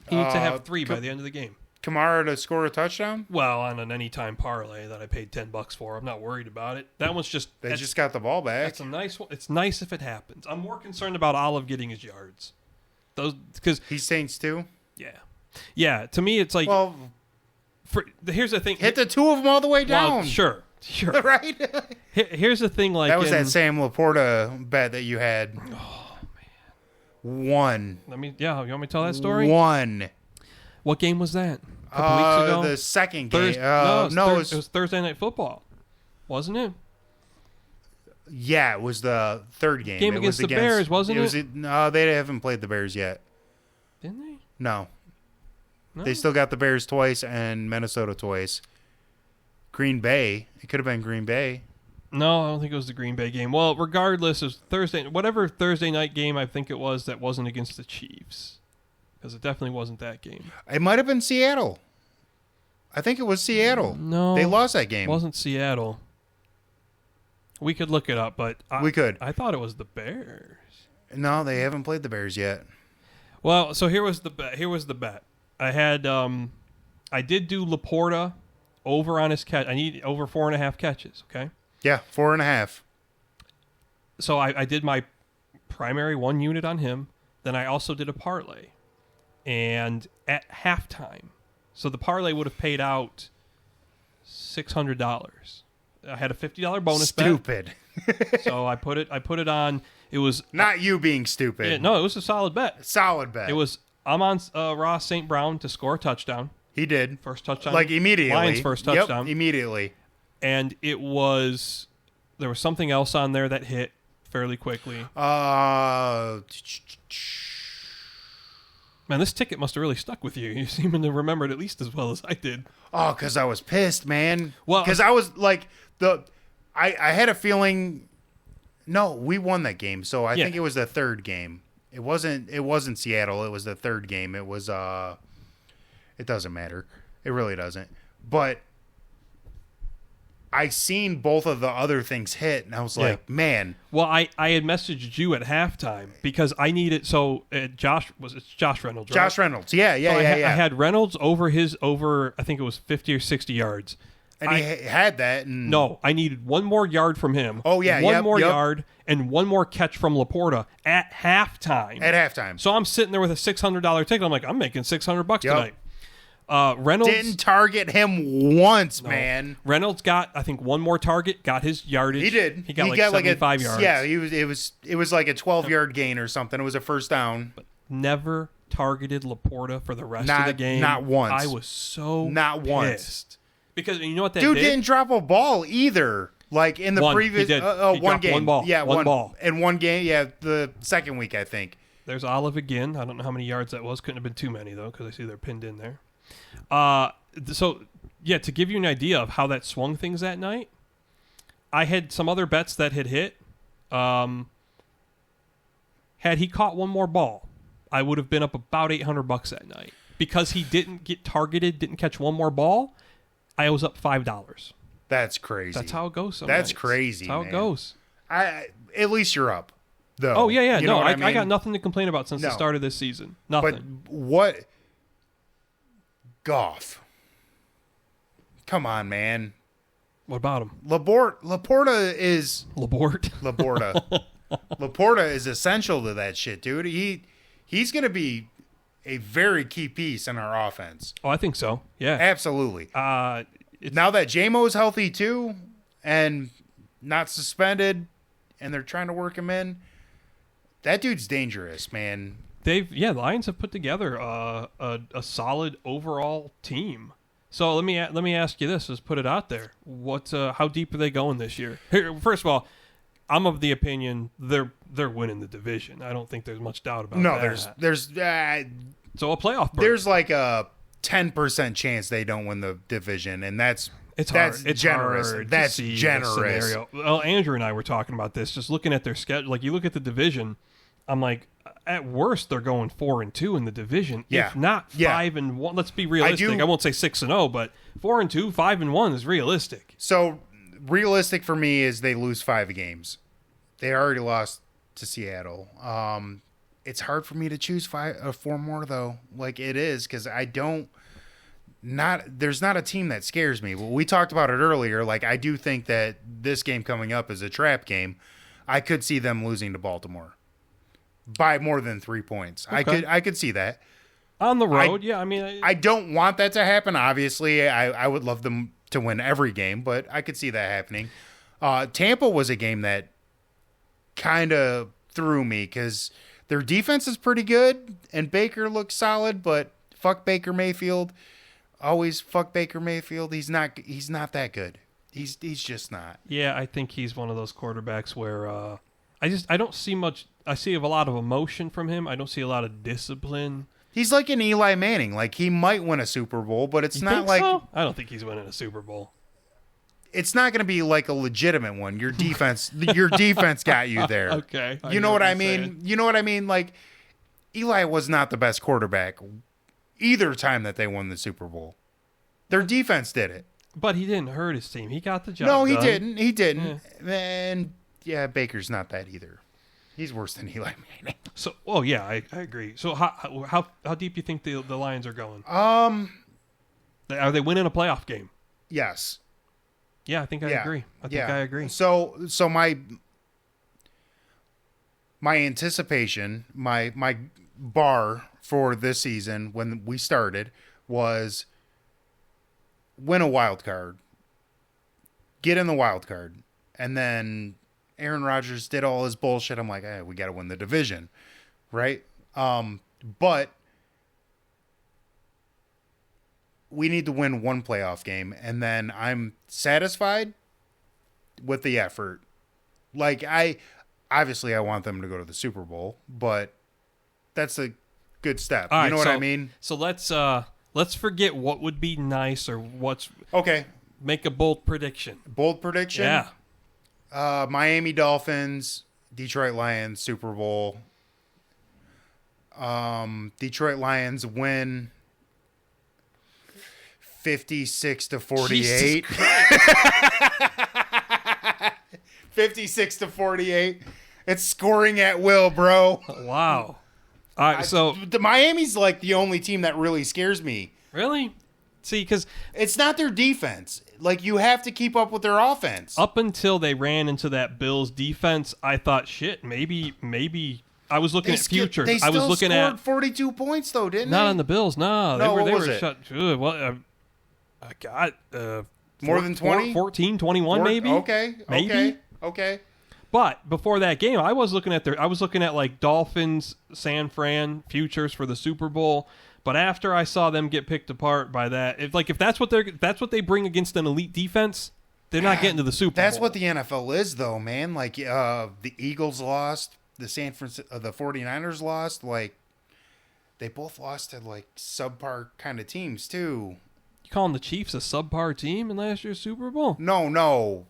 He needs to have 3 by the end of the game. Kamara to score a touchdown? Well, on an anytime parlay that I paid $10 for. I'm not worried about it. That one's just... They just got the ball back. That's a nice one. It's nice if it happens. I'm more concerned about Olive getting his yards. Because he's Saints too? Yeah. Yeah, to me it's like... Well... Here's the thing. Hit the 2 of them all the way down. Well, sure. Right? Here's the thing. Like that was that Sam Laporta bet that you had. Oh, man. 1. You want me to tell that story? 1. What game was that? A couple weeks ago? The second game. It was Thursday Night Football. Wasn't it? Yeah, it was the third game. Game against the Bears, wasn't it? No, they haven't played the Bears yet. Didn't they? No. They still got the Bears twice and Minnesota twice. Green Bay. It could have been Green Bay. No, I don't think it was the Green Bay game. Well, regardless, it was whatever Thursday night game I think it was that wasn't against the Chiefs. Because it definitely wasn't that game. It might have been Seattle. I think it was Seattle. No. They lost that game. It wasn't Seattle. We could look it up, but we could. I thought it was the Bears. No, they haven't played the Bears yet. Well, so here was the bet. I had I did do Laporta over on his catch. I need over 4.5 catches, okay? Yeah, 4.5. So I did my primary 1 unit on him. Then I also did a parlay. And at halftime, so the parlay would have paid out $600. I had a $50 bonus Stupid. bet. So I put it on. It was not you being stupid. Yeah, no, it was a solid bet. Solid bet. It was I'm on Ross St. Brown to score a touchdown. He did. First touchdown. Like immediately. Lions' first touchdown. Yep, immediately. And there was something else on there that hit fairly quickly. Man, this ticket must have really stuck with you. You seem to remember it at least as well as I did. Oh, because I was pissed, man. Well, because I was like I had a feeling. No, we won that game, so I think it was the third game. It wasn't Seattle. It was the third game. It was It doesn't matter. It really doesn't. But I seen both of the other things hit, and I was like, man. Well, I had messaged you at halftime because I needed Josh Reynolds, right? Josh Reynolds, yeah. I had Reynolds over I think it was 50 or 60 yards. And he had that. And... No, I needed 1 more yard from him. Oh, yeah. One more yard and 1 more catch from Laporta at halftime. At halftime. So I'm sitting there with a $600 ticket. I'm like, I'm making $600 tonight. Reynolds didn't target him once, man. Reynolds got, I think, 1 more target, got his yardage. He did. He got 75 yards. Yeah, it was like a 12-yard gain or something. It was a first down. But never targeted Laporta for the rest of the game. Not once. I was so not pissed. Once. Because you know what that dude did? Didn't drop a ball either. Like in the previous he one game. 1 ball. Yeah, one ball. In 1 game, yeah, the second week, I think. There's Olive again. I don't know how many yards that was. Couldn't have been too many, though, because I see they're pinned in there. So, yeah, to give you an idea of how that swung things that night, I had some other bets that had hit. Had he caught 1 more ball, I would have been up about $800 that night. Because he didn't get targeted, didn't catch 1 more ball, I was up $5. That's crazy. That's how it goes sometimes. That's crazy, That's how man. it goes. At least you're up, though. Oh, yeah. You no, I got nothing to complain about since the start of this season. Nothing. But what... Goff. Come on, man. What about him? Laporta is... Laporta is essential to that shit, dude. He's going to be a very key piece in our offense. Oh, I think so. Yeah. Absolutely. Now that J-Mo's healthy, too, and not suspended, and they're trying to work him in, that dude's dangerous, man. The Lions have put together a solid overall team. So let me ask you this: let's put it out there. How deep are they going this year? Here, first of all, I'm of the opinion they're winning the division. I don't think there's much doubt about that. No, there's so a playoff berth. There's like a 10% chance they don't win the division, and that's generous. That's generous. Well, Andrew and I were talking about this, just looking at their schedule. Like you look at the division, I'm like, at worst they're going 4-2 in the division. Yeah. If not 5-1. Let's be realistic. I won't say 6-0, but 4-2, 5-1 is realistic. So realistic for me is they lose 5 games. They already lost to Seattle. It's hard for me to choose 4 more though. Like it is because there's not a team that scares me. Well, we talked about it earlier. Like I do think that this game coming up is a trap game. I could see them losing to Baltimore by more than 3 points. Okay. I could see that on the road. I mean, I don't want that to happen. Obviously, I would love them to win every game, but I could see that happening. Tampa was a game that kind of threw me because their defense is pretty good and Baker looks solid, but fuck Baker Mayfield. Always fuck Baker Mayfield. He's not that good. He's just not. Yeah, I think he's one of those quarterbacks where I don't see much. I see a lot of emotion from him. I don't see a lot of discipline. He's like an Eli Manning. Like he might win a Super Bowl, but it's not like so? I don't think he's winning a Super Bowl. It's not going to be like a legitimate one. Your defense got you there. Okay. You know what I mean? You know what I mean? Like Eli was not the best quarterback either time that they won the Super Bowl. Their defense did it. But he didn't hurt his team. He got the job done. He didn't. He didn't. Yeah. And yeah, Baker's not that either. He's worse than Eli Manning. So, yeah, I agree. So how deep do you think the Lions are going? Are they winning a playoff game? Yes. Yeah, I think I agree. I think I agree. So my anticipation, my bar for this season when we started was win a wild card, get in the wild card, and then Aaron Rodgers did all his bullshit. I'm like, we got to win the division, right? But we need to win one playoff game, and then I'm satisfied with the effort. Like I want them to go to the Super Bowl, but that's a good step. All you know right, what I mean? So let's forget what would be nice or what's okay. Make a bold prediction. Bold prediction? Yeah. Miami Dolphins, Detroit Lions, Super Bowl. Detroit Lions win 56-48. 56-48. It's scoring at will, bro. Wow. All right, so the Miami's like the only team that really scares me. Really? See, because it's not their defense. Like you have to keep up with their offense. Up until they ran into that Bills defense, I thought, shit, maybe. I was looking at futures. They still I was looking scored at 42 points though, didn't not they? on the Bills. No, what they was were it? shut. Well, I got more than 20, 14, 21 maybe. Okay. But before that game, I was looking at like Dolphins, San Fran futures for the Super Bowl. But after I saw them get picked apart by that, if that's what they bring against an elite defense, they're not getting to the Super Bowl. That's what the NFL is, though, man. Like the Eagles lost, the 49ers lost. Like they both lost to like subpar kind of teams too. You calling the Chiefs a subpar team in last year's Super Bowl? No.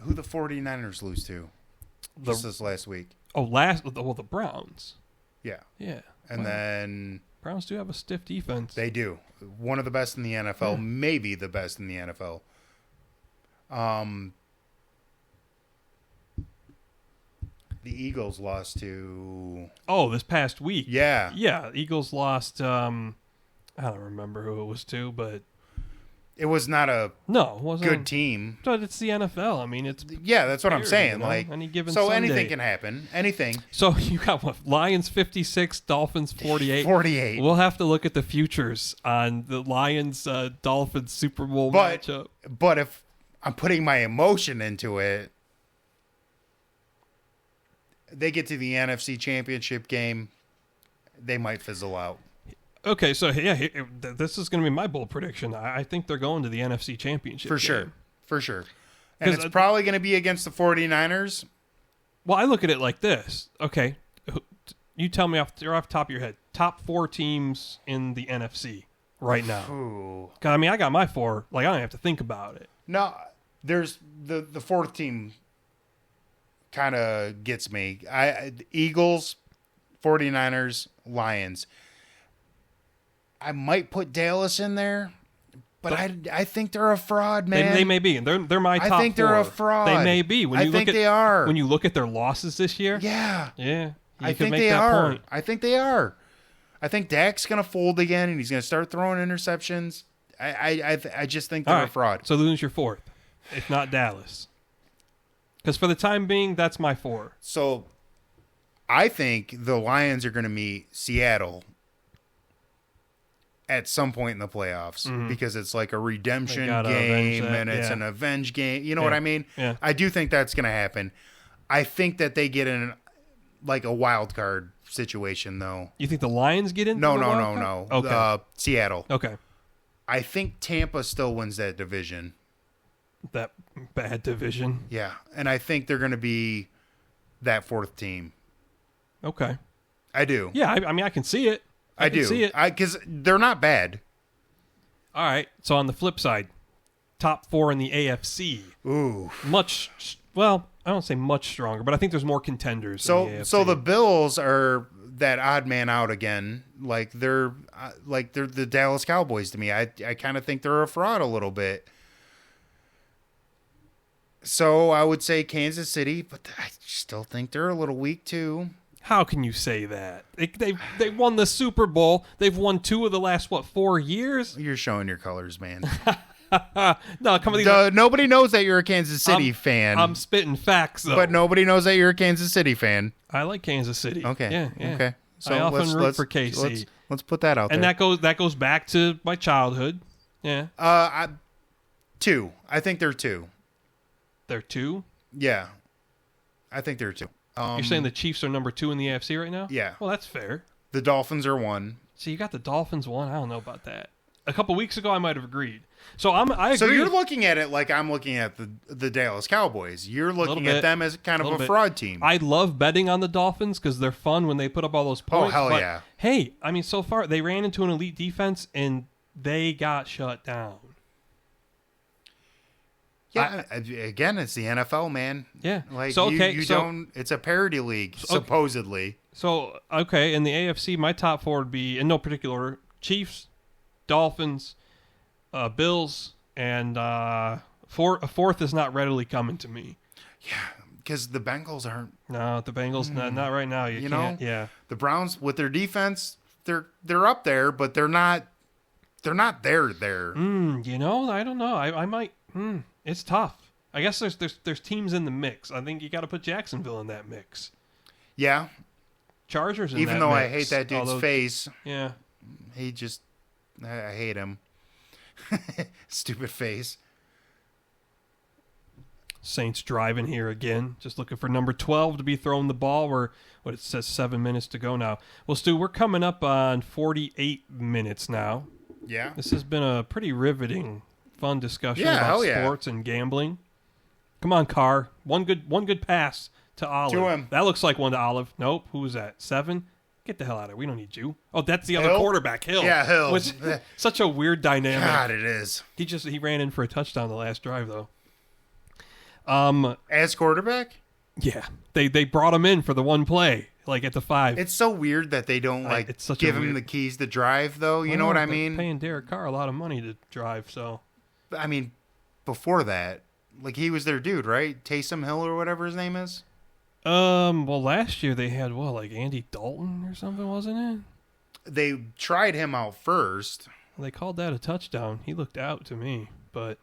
Who the 49ers lose to? Just this last week. The Browns. Yeah. Yeah. And then Browns do have a stiff defense. They do. One of the best in the NFL, maybe the best in the NFL. The Eagles lost to this past week. Yeah. Yeah, Eagles lost I don't remember who it was to, but it was not a good team. But it's the NFL. I mean, it's that's what I'm saying. You know? Like any given so, Sunday. anything can happen. Anything. So you got what? Lions 56, Dolphins 48. 48. We'll have to look at the futures on the Lions Dolphins Super Bowl matchup. But if I'm putting my emotion into it, they get to the NFC Championship game, they might fizzle out. Okay, so this is going to be my bold prediction. I think they're going to the NFC Championship game. For sure. And it's probably going to be against the 49ers. Well, I look at it like this. Okay, you tell me off the top of your head, top 4 teams in the NFC right now. Ooh. I mean, I got my 4. Like, I don't have to think about it. No, there's the 4th team kind of gets me. Eagles, 49ers, Lions. I might put Dallas in there, But I think they're a fraud, man. They may be, and they're my top 4. I think they're a fraud. They may be. They are. When you look at their losses this year, yeah. I think they are. Point. I think they are. I think Dak's going to fold again, and he's going to start throwing interceptions. I just think they're a fraud. So lose your 4th, if not Dallas. Because for the time being, that's my 4. So I think the Lions are going to meet Seattle at some point in the playoffs because it's like a redemption game and it's an avenge game. You know what I mean? Yeah. I do think that's going to happen. I think that they get in like a wild card situation, though. You think the Lions get in? No. Okay. Seattle. Okay. I think Tampa still wins that division. That bad division. Yeah, and I think they're going to be that 4th team. Okay. I do. Yeah, I mean, I can see it. I do. See it. Because they're not bad. All right. So on the flip side, top 4 in the AFC. Ooh. I don't say much stronger, but I think there's more contenders. in the AFC. So the Bills are that odd man out again. Like they're the Dallas Cowboys to me. I kind of think they're a fraud a little bit. So I would say Kansas City, but I still think they're a little weak too. How can you say that? They won the Super Bowl. They've won 2 of the last 4 years. You're showing your colors, man. No, come on. Nobody knows that you're a Kansas City fan. I'm spitting facts, though. But nobody knows that you're a Kansas City fan. I like Kansas City. Okay. Yeah. Okay. So I often root for KC. Let's put that out and there. And that goes back to my childhood. Yeah. 2. I think they're 2. They're 2? Yeah. I think they're 2. You're saying the Chiefs are number 2 in the AFC right now? Yeah. Well, that's fair. The Dolphins are 1. So you got the Dolphins 1? I don't know about that. A couple weeks ago, I might have agreed. So I agree. So you're looking at it like I'm looking at the Dallas Cowboys. You're looking at them as kind of a fraud team. I love betting on the Dolphins because they're fun when they put up all those points. Oh, hell yeah. Hey, I mean, so far, they ran into an elite defense, and they got shut down. Yeah, again, it's the NFL, man. Yeah. Like, so, okay, it's a parity league, supposedly. So, okay, in the AFC, my top 4 would be, in no particular order, Chiefs, Dolphins, Bills, and a 4th is not readily coming to me. Yeah, because the Bengals aren't. No, the Bengals, not right now. You can't, yeah. The Browns, with their defense, they're up there, but they're not there. You know, I don't know. I might... It's tough. I guess there's teams in the mix. I think you got to put Jacksonville in that mix. Yeah. Chargers in that mix. Even though I hate that dude's face. Yeah. I hate him. Stupid face. Saints driving here again. Just looking for number 12 to be throwing the ball. It says 7 minutes to go now. Well, Stu, we're coming up on 48 minutes now. Yeah. This has been a pretty riveting, fun discussion about sports and gambling. Come on, Carr. One good pass to Olive. To him. That looks like one to Olive. Nope. Who was that? 7? Get the hell out of here. We don't need you. Oh, that's the other quarterback, Hill. Yeah, Hill. Which, such a weird dynamic. God, it is. He ran in for a touchdown the last drive, though. As quarterback? Yeah. They brought him in for the one play, like at the 5. It's so weird that they don't give him the keys to drive, though. You know what I mean? Paying Derek Carr a lot of money to drive, so. I mean, before that, like he was their dude, right? Taysom Hill or whatever his name is. Well, last year they had like Andy Dalton or something, wasn't it? They tried him out first. They called that a touchdown. He looked out to me, but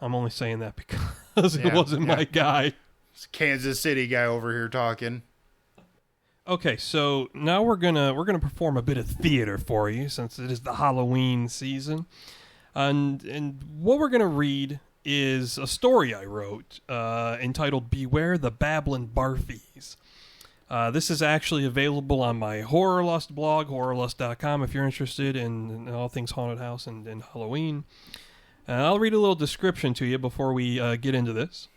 I'm only saying that because it wasn't my guy. It's Kansas City guy over here talking. Okay, so now we're gonna perform a bit of theater for you since it is the Halloween season, and what we're gonna read is a story I wrote entitled "Beware the Babblin' Barfies." This is actually available on my Horror Lust blog, horrorlust.com, if you're interested in all things haunted house and Halloween. I'll read a little description to you before we get into this.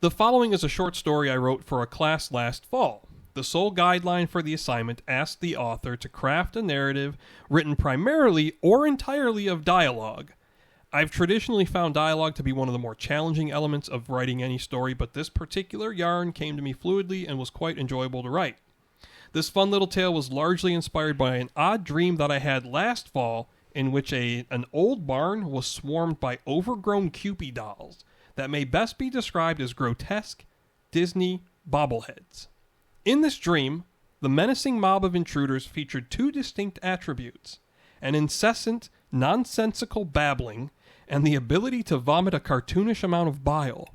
The following is a short story I wrote for a class last fall. The sole guideline for the assignment asked the author to craft a narrative written primarily or entirely of dialogue. I've traditionally found dialogue to be one of the more challenging elements of writing any story, but this particular yarn came to me fluidly and was quite enjoyable to write. This fun little tale was largely inspired by an odd dream that I had last fall in which an old barn was swarmed by overgrown Kewpie dolls that may best be described as grotesque Disney bobbleheads. In this dream, the menacing mob of intruders featured two distinct attributes: an incessant, nonsensical babbling, and the ability to vomit a cartoonish amount of bile.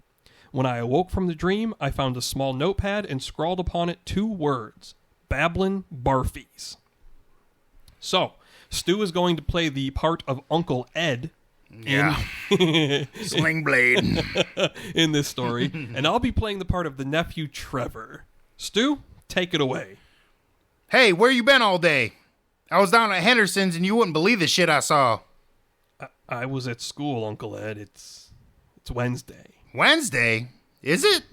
When I awoke from the dream, I found a small notepad and scrawled upon it 2 words: Babblin' Barfies. So, Stu is going to play the part of Uncle Ed Sling blade. in this story, and I'll be playing the part of the nephew Trevor. Stu, take it away. Hey, where you been all day? I was down at Henderson's and you wouldn't believe the shit I saw. I was at school, Uncle Ed. It's Wednesday. Wednesday? Is it?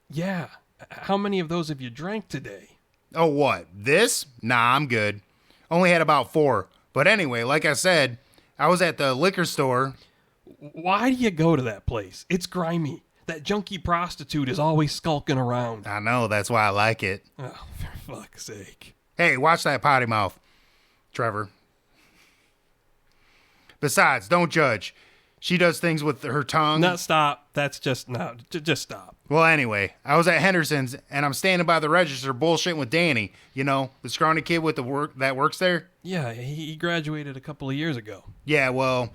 Yeah. How many of those have you drank today? Oh, what? This? Nah, I'm good. Only had about 4. But anyway, like I said, I was at the liquor store. Why do you go to that place? It's grimy. That junkie prostitute is always skulking around. I know, that's why I like it. Oh, for fuck's sake. Hey, watch that potty mouth, Trevor. Besides, don't judge. She does things with her tongue. No, stop. That's just, no, just stop. Well, anyway, I was at Henderson's, and I'm standing by the register bullshitting with Danny. You know, the scrawny kid with the work that works there? Yeah, he graduated a couple of years ago. Yeah, well,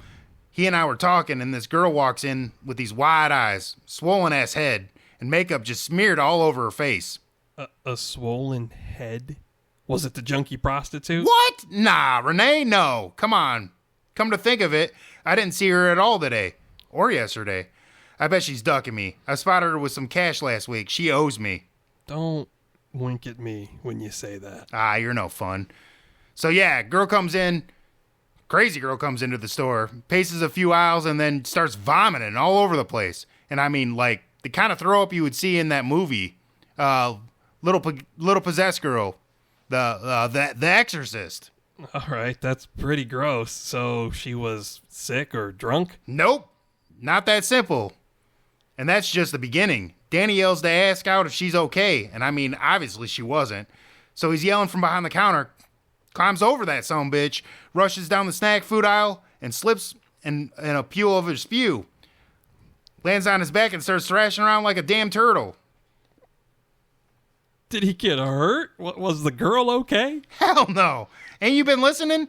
he and I were talking, and this girl walks in with these wide eyes, swollen-ass head, and makeup just smeared all over her face. A swollen head? Was it the junkie prostitute? What? Nah, Renee, no. Come on. Come to think of it, I didn't see her at all today. Or yesterday. I bet she's ducking me. I spotted her with some cash last week. She owes me. Don't wink at me when you say that. Ah, you're no fun. So yeah, crazy girl comes into the store, paces a few aisles, and then starts vomiting all over the place. And I mean, like, the kind of throw up you would see in that movie, Little Possessed Girl, the Exorcist. All right, that's pretty gross. So she was sick or drunk? Nope, not that simple. And that's just the beginning. Danny yells to ask out if she's okay, and I mean, obviously she wasn't. So he's yelling from behind the counter, climbs over that sumbitch, rushes down the snack food aisle, and slips in a pool of his spew. Lands on his back and starts thrashing around like a damn turtle. Did he get hurt? Was the girl okay? Hell no. Ain't you been listening?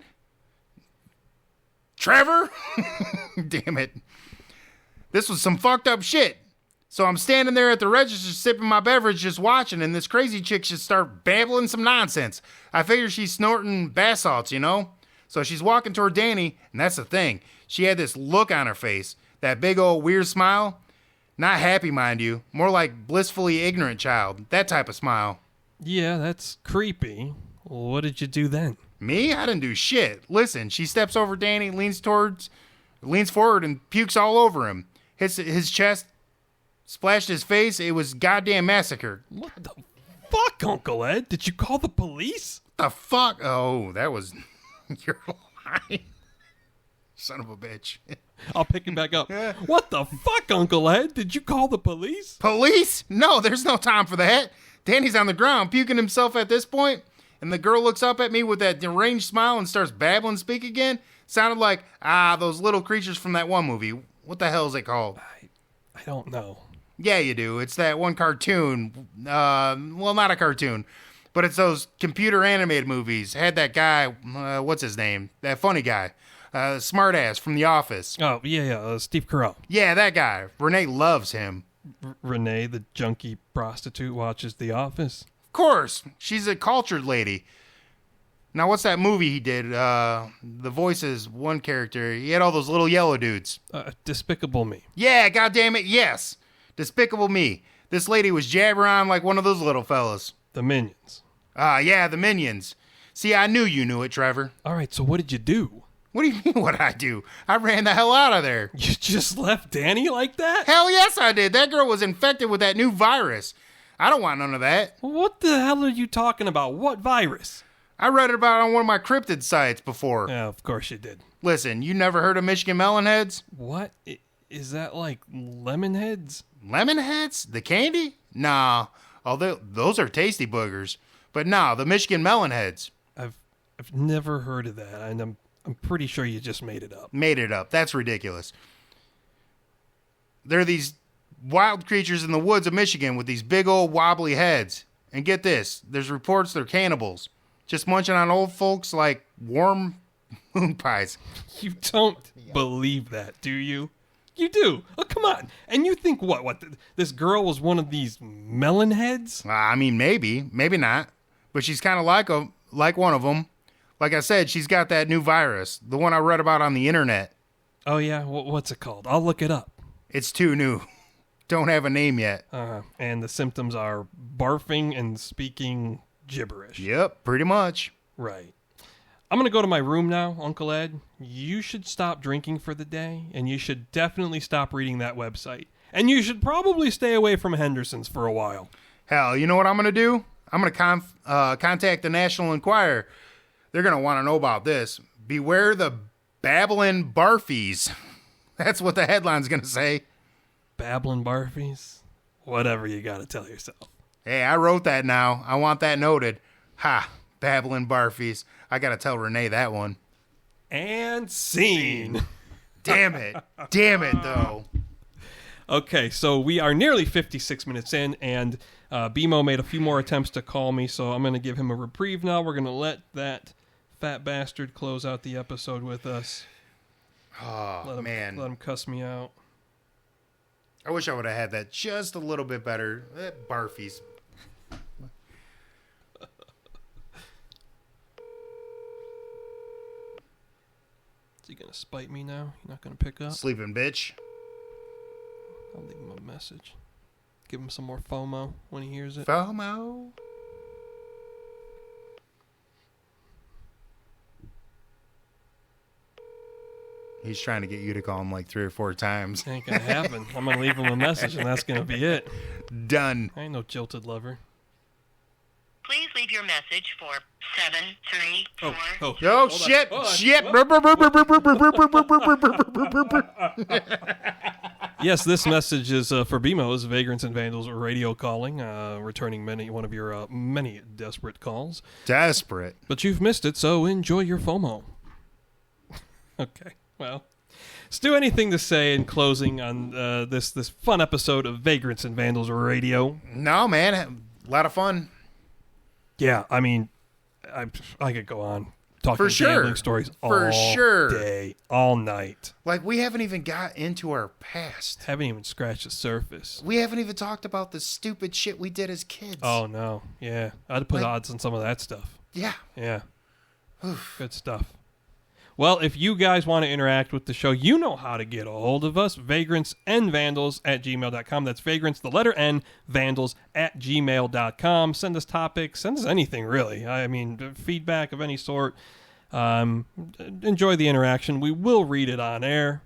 Trevor? Damn it. This was some fucked up shit. So I'm standing there at the register sipping my beverage just watching, and this crazy chick just start babbling some nonsense. I figure she's snorting bath salts, you know? So she's walking toward Danny, and that's the thing. She had this look on her face, that big old weird smile. Not happy, mind you. More like blissfully ignorant child. That type of smile. Yeah, that's creepy. What did you do then? Me? I didn't do shit. Listen, she steps over Danny, leans forward, and pukes all over him. Hits his chest, splashed his face. It was goddamn massacre. What the fuck, Uncle Ed? Did you call the police? The fuck? Oh, that was... You're lying. Son of a bitch. I'll pick him back up. What the fuck, Uncle Ed? Did you call the police? Police? No, there's no time for that. Danny's on the ground, puking himself at this point, and the girl looks up at me with that deranged smile and starts babbling speak again. Sounded like, those little creatures from that one movie. What the hell is it called? I don't know. Yeah, you do. It's that one cartoon. Well, not a cartoon, but it's those computer animated movies. Had that guy, what's his name? That funny guy. Smartass from The Office. Oh, yeah, Steve Carell. Yeah, that guy. Renee loves him. Renee, the junkie prostitute, watches The Office? Of course. She's a cultured lady. Now, what's that movie he did? The voices, one character. He had all those little yellow dudes. Despicable Me. Yeah, goddammit, yes. Despicable Me. This lady was jabbering on like one of those little fellas. The Minions. Yeah, the Minions. See, I knew you knew it, Trevor. All right, so what did you do? What do you mean what'd I do? I ran the hell out of there. You just left Danny like that? Hell yes, I did. That girl was infected with that new virus. I don't want none of that. What the hell are you talking about? What virus? I read it about on one of my cryptid sites before. Yeah, of course you did. Listen, you never heard of Michigan melon heads? What? Is that like lemon heads? Lemon heads? The candy? Nah. Although those are tasty boogers. But nah, the Michigan melon heads. I've never heard of that, and I'm pretty sure you just made it up. Made it up. That's ridiculous. There are these wild creatures in the woods of Michigan with these big old wobbly heads. And get this, there's reports they're cannibals. Just munching on old folks like warm moon pies. You don't believe that, do you? You do. Oh, come on. And you think what? This girl was one of these melon heads? I mean, maybe not. But she's kind of like one of them. Like I said, she's got that new virus, the one I read about on the internet. Oh, yeah? What's it called? I'll look it up. It's too new. Don't have a name yet. And the symptoms are barfing and speaking gibberish. Yep, pretty much. Right. I'm going to go to my room now, Uncle Ed. You should stop drinking for the day, and you should definitely stop reading that website. And you should probably stay away from Henderson's for a while. Hell, you know what I'm going to do? I'm going to contact the National Enquirer. They're going to want to know about this. Beware the babbling barfies. That's what the headline's going to say. Babblin' barfies? Whatever you got to tell yourself. Hey, I wrote that now. I want that noted. Ha, babbling barfies. I got to tell Renee that one. And scene. Damn it. Damn it, though. Okay, so we are nearly 56 minutes in, and BMO made a few more attempts to call me, so I'm going to give him a reprieve now. We're going to let that fat bastard close out the episode with us. Oh, man. Let him cuss me out. I wish I would have had that just a little bit better. Barfies. Is he going to spite me now? You're not going to pick up? Sleeping bitch. I'll leave him a message. Give him some more FOMO when he hears it. FOMO? He's trying to get you to call him like 3 or 4 times. Ain't going to happen. I'm going to leave him a message, and that's going to be it. Done. I ain't no jilted lover. Please leave your message for 734. Oh, shit. Shit. Yes, this message is for BMO's Vagrants and Vandals radio calling, returning one of your many desperate calls. Desperate. But you've missed it, so enjoy your FOMO. Okay, well, Stu, anything to say in closing on this fun episode of Vagrants and Vandals radio? No, man. A lot of fun. Yeah, I mean, I could go on talking For sure. gambling stories all day, all night. Like, we haven't even got into our past. Haven't even scratched the surface. We haven't even talked about the stupid shit we did as kids. Oh, no. Yeah. I'd put odds on some of that stuff. Yeah. Yeah. Good stuff. Well, if you guys want to interact with the show, you know how to get a hold of us. vagrantsandvandals@gmail.com. That's vagrants, the letter N, vandals@gmail.com. Send us topics. Send us anything, really. I mean, feedback of any sort. Enjoy the interaction. We will read it on air.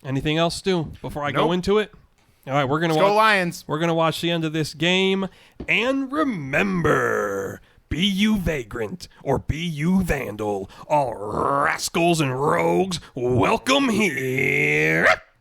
Anything else, Stu, before I go into it? All right, we're going to go Lions. We're going to watch the end of this game. And remember, be you vagrant or be you vandal, all rascals and rogues, welcome here.